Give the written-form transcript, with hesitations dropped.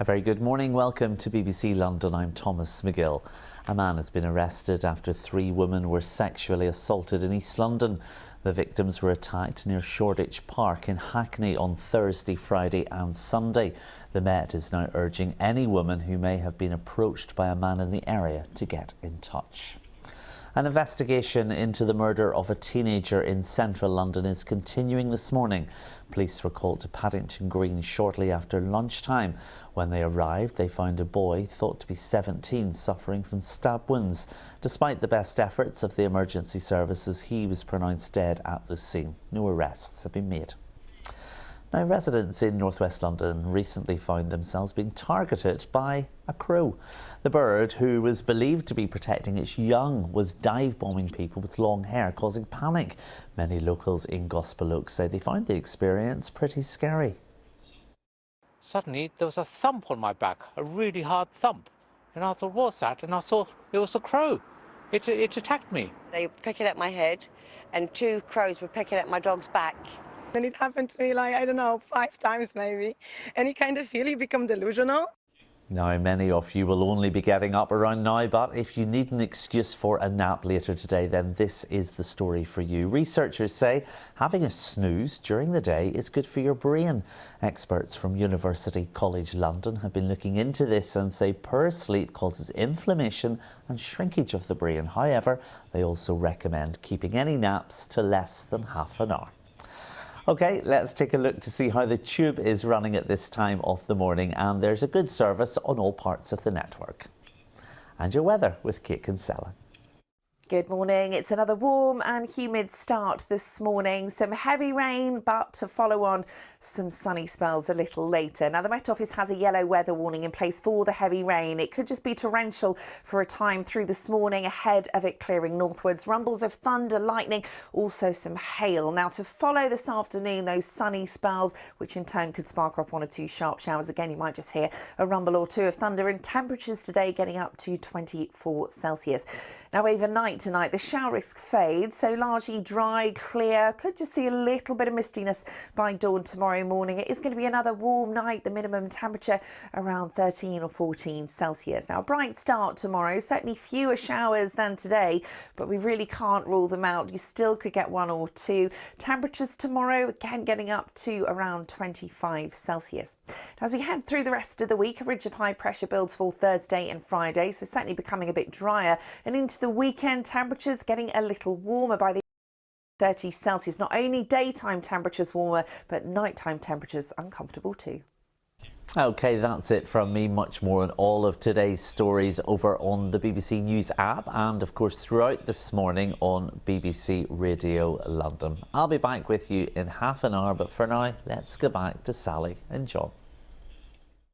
A very good morning. Welcome to BBC London. I'm Thomas Magill. A man has been arrested after 3 women were sexually assaulted in East London. The victims were attacked near Shoreditch Park in Hackney on Thursday, Friday and Sunday. The Met is now urging any woman who may have been approached by a man in the area to get in touch. An investigation into the murder of a teenager in central London is continuing this morning. Police were called to Paddington Green shortly after lunchtime. When they arrived, they found a boy thought to be 17 suffering from stab wounds. Despite the best efforts of the emergency services, he was pronounced dead at the scene. No arrests have been made. Now, residents in northwest London recently found themselves being targeted by a crow. The bird, who was believed to be protecting its young, was dive-bombing people with long hair, causing panic. Many locals in Gospel Oak say they found the experience pretty scary. Suddenly there was a thump on my back, a really hard thump. And I thought, what's that? And I saw it was a crow. It attacked me. They were picking at my head and 2 crows were picking at my dog's back. And it happened to me, like, I don't know, 5 times maybe. And you kind of feel you become delusional. Now, many of you will only be getting up around now, but if you need an excuse for a nap later today, then this is the story for you. Researchers say having a snooze during the day is good for your brain. Experts from University College London have been looking into this and say poor sleep causes inflammation and shrinkage of the brain. However, they also recommend keeping any naps to less than half an hour. OK, let's take a look to see how the tube is running at this time of the morning, and there's a good service on all parts of the network. And your weather with Kate Kinsella. Good morning. It's another warm and humid start this morning. Some heavy rain, but to follow on some sunny spells a little later. Now, the Met Office has a yellow weather warning in place for the heavy rain. It could just be torrential for a time through this morning ahead of it clearing northwards. Rumbles of thunder, lightning, also some hail. Now, to follow this afternoon, those sunny spells, which in turn could spark off 1 or 2 sharp showers. Again, you might just hear a rumble or 2 of thunder, and temperatures today getting up to 24 Celsius. Now, overnight tonight, the shower risk fades, so largely dry, clear. Could just see a little bit of mistiness by dawn tomorrow morning. It is going to be another warm night, the minimum temperature around 13 or 14 Celsius. Now, a bright start tomorrow, certainly fewer showers than today, but we really can't rule them out. You still could get 1 or 2. Temperatures tomorrow, again, getting up to around 25 Celsius. Now, as we head through the rest of the week, a ridge of high pressure builds for Thursday and Friday, so certainly becoming a bit drier. And into the weekend, temperatures getting a little warmer by the 30 Celsius. Not only daytime temperatures warmer, but nighttime temperatures uncomfortable too. OK, that's it from me. Much more on all of today's stories over on the BBC News app and, of course, throughout this morning on BBC Radio London. I'll be back with you in half an hour, but for now, let's go back to Sally and John.